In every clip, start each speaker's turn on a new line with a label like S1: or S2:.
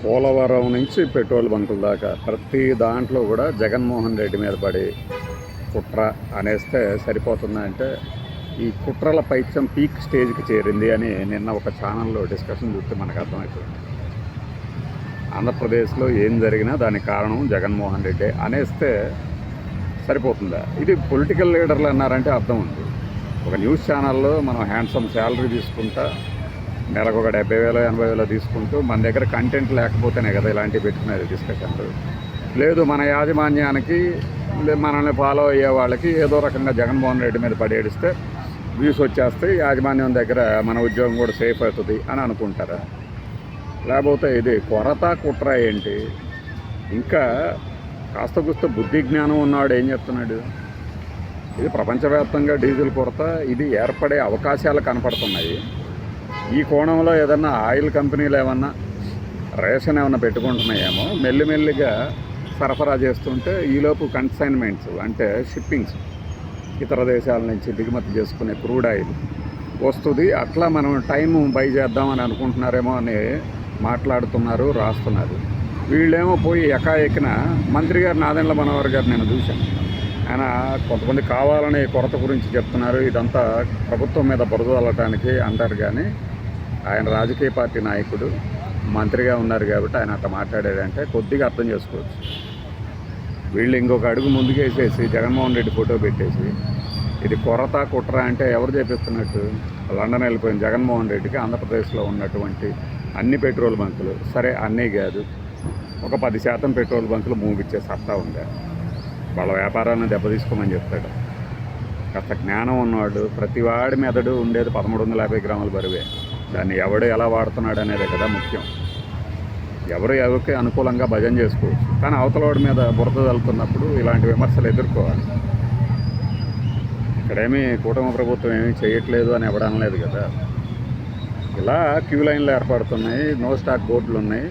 S1: పోలవరం నుంచి పెట్రోల్ బంకుల దాకా ప్రతి దాంట్లో కూడా జగన్మోహన్ రెడ్డి మీద పడి కుట్ర అనేస్తే సరిపోతుందా అంటే ఈ కుట్రల పైత్యం పీక్ స్టేజ్కి చేరింది అని నిన్న ఒక ఛానల్లో డిస్కషన్ చూస్తే మనకు అర్థమవుతుంది. ఆంధ్రప్రదేశ్లో ఏం జరిగినా దానికి కారణం జగన్మోహన్ రెడ్డి అనేస్తే సరిపోతుందా? ఇది పొలిటికల్ లీడర్లు అన్నారంటే అర్థం ఉంది. ఒక న్యూస్ ఛానల్లో మనం హ్యాండ్సమ్ శాలరీ తీసుకుంటా నెలకు ఒక 70,000 80,000 తీసుకుంటూ మన దగ్గర కంటెంట్ లేకపోతేనే కదా ఇలాంటివి పెట్టుకునేది డిస్కషన్లు. లేదు మన యాజమాన్యానికి మనల్ని ఫాలో అయ్యే వాళ్ళకి ఏదో రకంగా జగన్మోహన్ రెడ్డి మీద పడి ఏడిస్తే వ్యూస్ వచ్చేస్తే యాజమాన్యం దగ్గర మన ఉద్యోగం కూడా సేఫ్ అవుతుంది అని అనుకుంటారా? లేకపోతే ఇది కొరత కుట్ర ఏంటి? ఇంకా కాస్త కూస్త బుద్ధి జ్ఞానం ఉన్నవాడు ఏం చెప్తున్నాడు? ఇది ప్రపంచవ్యాప్తంగా డీజిల్ కొరత ఇది ఏర్పడే అవకాశాలు కనపడుతున్నాయి. ఈ కోణంలో ఏదన్నా ఆయిల్ కంపెనీలు ఏమన్నా రేషన్ ఏమన్నా పెట్టుకుంటున్నాయేమో, మెల్లిమెల్లిగా సరఫరా చేస్తుంటే ఈలోపు కన్సైన్మెంట్స్ అంటే షిప్పింగ్స్ ఇతర దేశాల నుంచి దిగుమతి చేసుకునే క్రూడ్ ఆయిల్ వస్తుంది, అట్లా మనం టైం బై చేద్దామని అనుకుంటున్నారేమో అని మాట్లాడుతున్నారు, రాస్తున్నారు. వీళ్ళేమో పోయి ఎకాఎక్కిన మంత్రి గారు నాదెండ్ల మనోహర్ గారు నేను చూశాను. ఆయన కొంతమంది కావాలని కొరత గురించి చెప్తున్నారు, ఇదంతా ప్రభుత్వం మీద బురద చల్లటానికి అంటారు. కానీ ఆయన రాజకీయ పార్టీ నాయకుడు, మంత్రిగా ఉన్నారు కాబట్టి ఆయన అట్లా మాట్లాడాడంటే కొద్దిగా అర్థం చేసుకోవచ్చు. వీళ్ళు ఇంకొక అడుగు ముందుకేసేసి జగన్మోహన్ రెడ్డి ఫోటో పెట్టేసి ఇది కొరత కుట్ర అంటే ఎవరు చేపిస్తున్నట్టు? లండన్ వెళ్ళిపోయిన జగన్మోహన్ రెడ్డికి ఆంధ్రప్రదేశ్లో ఉన్నటువంటి అన్ని పెట్రోల్ బంకులు, సరే అన్నీ కాదు, ఒక 10% పెట్రోల్ బంకులు మూగిచ్చే సత్తా ఉందా? వాళ్ళ వ్యాపారాన్ని దెబ్బతీసుకోమని చెప్తాడు. కాస్త జ్ఞానం ఉన్నవాడు, ప్రతి వాడి మెదడు ఉండేది 1350 గ్రాముల బరువే. దాన్ని ఎవడు ఎలా వాడుతున్నాడు అనేది కదా ముఖ్యం. ఎవరికి అనుకూలంగా భజన చేసుకోవచ్చు, కానీ అవతలవాడి మీద బురద చల్లుతున్నప్పుడు ఇలాంటి విమర్శలు ఎదుర్కోవాలి. ఇక్కడేమీ కూటమి ప్రభుత్వం ఏమీ చేయట్లేదు అని ఎవడు అనలేదు కదా. ఇలా క్యూ లైన్లు ఏర్పడుతున్నాయి, నో స్టాక్ బోర్డులు ఉన్నాయి.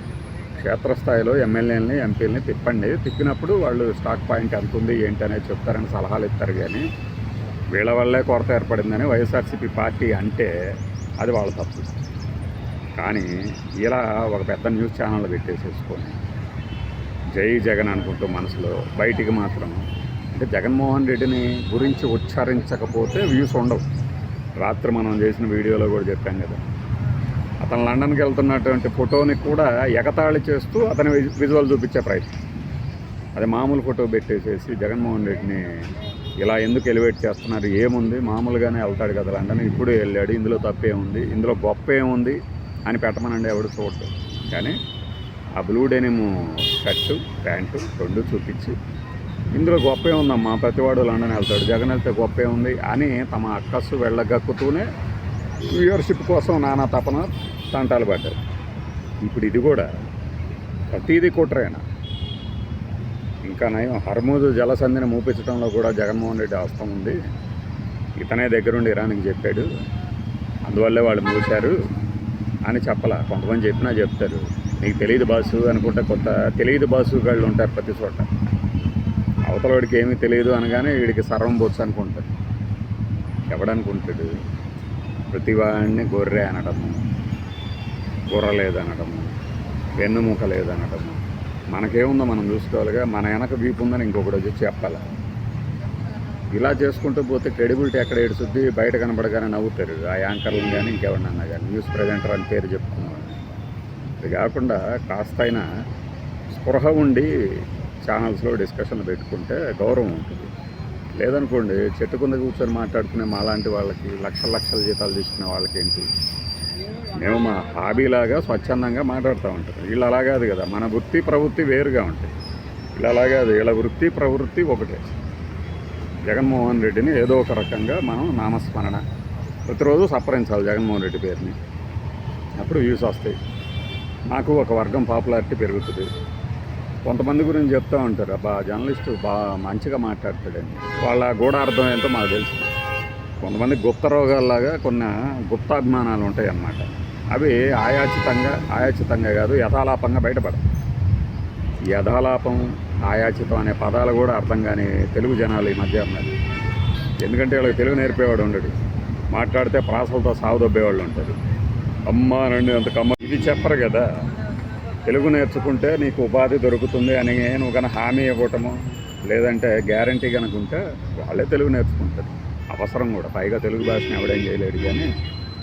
S1: క్షేత్రస్థాయిలో ఎమ్మెల్యేలని ఎంపీలని తిప్పండి, తిప్పినప్పుడు వాళ్ళు స్టాక్ పాయింట్ ఎంత ఉంది ఏంటి అనేది చెప్తారని సలహాలు ఇస్తారు. కానీ వీళ్ళ వల్లే కొరత ఏర్పడిందని వైఎస్ఆర్సీపీ పార్టీ అంటే అది వాళ్ళ తప్పు. కానీ ఇలా ఒక పెద్ద న్యూస్ ఛానల్ పెట్టేసేసుకొని జై జగన్ అనుకుంటూ మనసులో, బయటికి మాత్రం అంటే జగన్మోహన్ రెడ్డిని గురించి ఉచ్చరించకపోతే వ్యూస్ ఉండవు. రాత్రి మనం చేసిన వీడియోలో కూడా చెప్పాం కదా, అతను లండన్కి వెళ్తున్నటువంటి ఫోటోని కూడా ఎగతాళి చేస్తూ అతని విజువల్ చూపించే ప్రయత్నం. అది మామూలు ఫోటో పెట్టేసేసి జగన్మోహన్ రెడ్డిని ఇలా ఎందుకు ఎలివేట్ చేస్తున్నారు? ఏముంది, మామూలుగానే వెళ్తాడు కదా లండన్, ఇప్పుడు వెళ్ళాడు, ఇందులో తప్పేముంది, ఇందులో గొప్ప ఏముంది అని పెట్టమనండి ఎవడు చూడటం. కానీ ఆ బ్లూ డెనిమ్ షర్టు ప్యాంటు 2 చూపించి ఇందులో గొప్ప ఏముందమ్మా, ప్రతివాడు లండన్ వెళ్తాడు, జగన్ వెళ్తే గొప్ప ఏముంది అని తమ అక్కస్సు వెళ్ళగక్కుతూనే వ్యూవర్షిప్ కోసం నానా తపన తంటాలు పడ్డారు. ఇప్పుడు ఇది కూడా ప్రతిదీ కుట్రేనా? ఇంకా నయం హర్మూజ్ జలసంధిని మూపించడంలో కూడా జగన్మోహన్ రెడ్డి హస్తం ఉంది. ఇతనే దగ్గరుండి ఇరాన్కి చెప్పాడు, అందువల్లే వాళ్ళు మూశారు అని చెప్పలా. కొంతమంది చెప్పినా చెప్తారు, నీకు తెలియదు బాసు అనుకుంటే కొత్త తెలియదు బాసు గాళ్ళు ఉంటారు ప్రతి చోట. అవతలవాడికి ఏమీ తెలియదు అనగానే వీడికి సర్వం బొచ్చు అనుకుంటాడు. ఎవడనుకుంటాడు? ప్రతివాడిని గొర్రె అనడము, గొర్ర లేదనడము, వెన్నుముక లేదనడము. మనకేముందో మనం చూసుకోవాలిగా, మన వెనక వీపు ఉందని ఇంకొకటి వచ్చి చెప్పాలి. ఇలా చేసుకుంటూ పోతే క్రెడిబిలిటీ ఎక్కడ ఏడుస్తుంది? బయట కనబడగానే నవ్వుతారు ఆ యాంకర్లను కానీ ఇంకెవరినన్నా కానీ, న్యూస్ ప్రజెంటర్ అని పేరు చెప్పుకున్నాను. ఇది కాకుండా కాస్త అయినా స్పృహ ఉండి ఛానల్స్లో డిస్కషన్లు పెట్టుకుంటే గౌరవం ఉంటుంది. లేదనుకోండి చెట్టు కింద కూర్చొని మాట్లాడుకునే మాలాంటి వాళ్ళకి లక్షల జీతాలు తీసుకునే వాళ్ళకి ఏంటి? మేము మా హాబీలాగా స్వచ్ఛందంగా మాట్లాడుతూ ఉంటాం. వీళ్ళు అలా కాదు కదా, మన వృత్తి ప్రవృత్తి వేరుగా ఉంటాయి. వీళ్ళు అలా కాదు, వీళ్ళ వృత్తి ప్రవృత్తి ఒకటే. జగన్మోహన్ రెడ్డిని ఏదో ఒక రకంగా మనం నామస్మరణ ప్రతిరోజు సప్పరించాలి జగన్మోహన్ రెడ్డి పేరుని, అప్పుడు వ్యూస్ వస్తాయి. నాకు ఒక వర్గం పాపులారిటీ పెరుగుతుంది. కొంతమంది గురించి చెప్తూ ఉంటారు, అబ్బా జర్నలిస్టు బాగా మంచిగా మాట్లాడతాడని. వాళ్ళ గూఢార్థం ఏంటో మాకు తెలుసు. కొంతమంది గుప్త రోగాల్లాగా కొన్ని గుప్తాభిమానాలు ఉంటాయి అన్నమాట. అవి ఆయాచితంగా కాదు యథాలాపంగా బయటపడవు. యథాలాపం, ఆయాచితం అనే పదాలు కూడా అర్థం కాని తెలుగు జనాలు ఈ మధ్య ఉన్నారు. ఎందుకంటే వాళ్ళకి తెలుగు నేర్పేవాడు ఉండడు, మాట్లాడితే ప్రాసలతో సాగుదొబ్బేవాళ్ళు ఉంటారు. అమ్మ నండి అంత కమ్మ ఇది చెప్పరు కదా. తెలుగు నేర్చుకుంటే నీకు ఉపాధి దొరుకుతుంది అని నువ్వు కనుక హామీ ఇవ్వటము లేదంటే గ్యారంటీ కనుక ఉంటే వాళ్ళే తెలుగు నేర్చుకుంటారు. అవసరం కూడా. పైగా తెలుగు భాషను ఎవడేం చేయలేడు. కానీ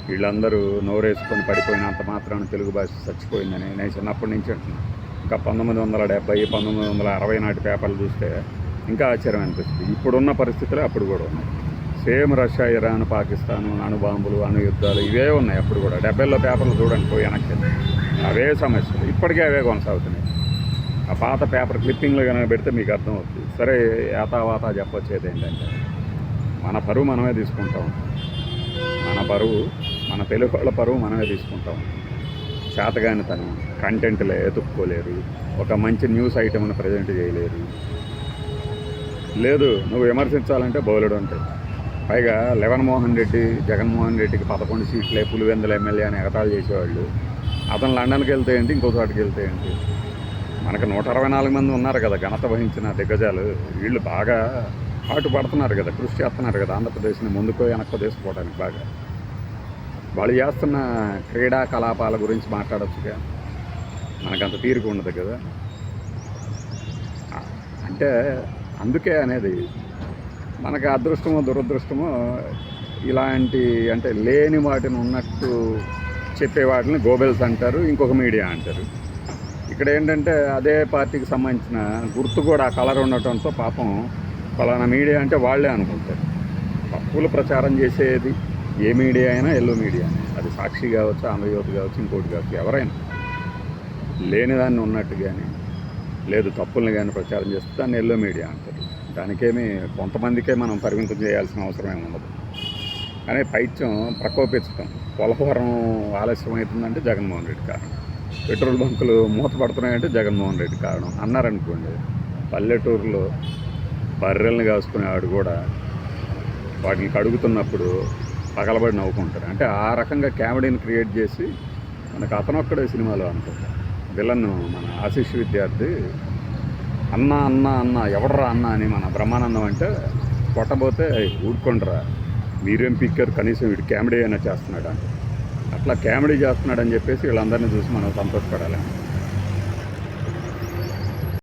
S1: వీళ్ళందరూ నోరేసుకొని పడిపోయినంత మాత్రాన తెలుగు భాష చచ్చిపోయిందని నేను చిన్నప్పటి నుంచి అంటున్నాను. ఇంకా 1970, 1960 నాటి పేపర్లు చూస్తే ఇంకా ఆశ్చర్యం అనిపిస్తుంది. ఇప్పుడున్న పరిస్థితులే అప్పుడు కూడా ఉన్నాయి. సేమ్ రష్యా, ఇరాన్, పాకిస్తాను అణుబాంబులు, అణు యుద్ధాలు ఇవే ఉన్నాయి అప్పుడు కూడా. 70లో పేపర్లు చూడండి పోయి వెనక్కి, అవే సమస్యలు ఇప్పటికే అవే కొనసాగుతున్నాయి. ఆ పాత పేపర్ క్లిప్పింగ్లు కనుక పెడితే మీకు అర్థం అవుతుంది. సరే యాతావాత చెప్పొచ్చేది ఏంటంటే మన పరువు మనమే తీసుకుంటాం. మన పరువు, మన తెలుగు వాళ్ళ పరువు మనమే తీసుకుంటాం. చేతగానితనం, కంటెంట్లో ఎతుక్కోలేరు, ఒక మంచి న్యూస్ ఐటెంను ప్రజెంట్ చేయలేరు. లేదు నువ్వు విమర్శించాలంటే బౌలెడు ఉంటాయి. పైగా లెవెన్ రెడ్డి, జగన్మోహన్ రెడ్డికి 11 సీట్లే, పులివెందుల ఎమ్మెల్యే అని ఎగతాళి చేసేవాళ్ళు. అతను లండన్కి వెళ్తే ఏంటి, ఇంకో చోటుకి వెళ్తే ఏంటి. మనకు 164 మంది ఉన్నారు కదా ఘనత వహించిన దిగ్గజాలు. వీళ్ళు బాగా పాటు పడుతున్నారు కదా, కృషి చేస్తున్నారు కదా ఆంధ్రప్రదేశ్ని ముందుకో వెనక్కో తీసుకుపోవడానికి. బాగా వాళ్ళు చేస్తున్న క్రీడా కలాపాల గురించి మాట్లాడచ్చుగా. మనకంత తీరిక ఉండదు కదా. అంటే అందుకే అనేది మనకి అదృష్టమో దురదృష్టమో ఇలాంటి అంటే లేని వాటిని ఉన్నట్టు చెప్పే వాటిని గోబెల్స్ అంటారు, ఇంకొక మీడియా అంటారు. ఇక్కడ ఏంటంటే అదే పార్టీకి సంబంధించిన గుర్తు కూడా ఆ కలర్ ఉండటంతో పాపం ఫలానా మీడియా అంటే వాళ్ళే అనుకుంటారు. తప్పులు ప్రచారం చేసేది ఏ మీడియా అయినా ఎల్లో మీడియా, అది సాక్షి కావచ్చు, ఆంధ్రజ్యోతి కావచ్చు, ఇంకోటి కావచ్చు, ఎవరైనా లేనిదాన్ని ఉన్నట్టు కానీ లేదు తప్పుల్ని కానీ ప్రచారం చేస్తే దాన్ని ఎల్లో మీడియా అంటారు. దానికేమీ కొంతమందికే మనం పరిమితం చేయాల్సిన అవసరం ఏమి ఉండదు. కానీ పైత్యం ప్రకోపించడం, పోలవరం ఆలస్యం అవుతుందంటే జగన్మోహన్ రెడ్డి కారణం, పెట్రోల్ బంకులు మూతపడుతున్నాయంటే జగన్మోహన్ రెడ్డి కారణం అన్నారనుకోండి. పల్లెటూరులో బర్రెల్ని కాసుకునేవాడు కూడా వాటిని కడుగుతున్నప్పుడు పగలబడి నవ్వుకుంటారు. అంటే ఆ రకంగా కామెడీని క్రియేట్ చేసి మనకు అతనొక్కడే సినిమాలో అనుకుంటా విలన్ మన ఆశీష్ విద్యార్థి అన్న అన్న అన్న ఎవడరా అన్న అని మన బ్రహ్మానందం అంటే కొట్టబోతే ఊడుకుంటారా మీరేం పిక్కారు, కనీసం వీడు కామెడీ అయినా చేస్తున్నాడు అంటే. అట్లా కామెడీ చేస్తున్నాడని చెప్పేసి వీళ్ళందరినీ చూసి మనం సంతోషపడాలి.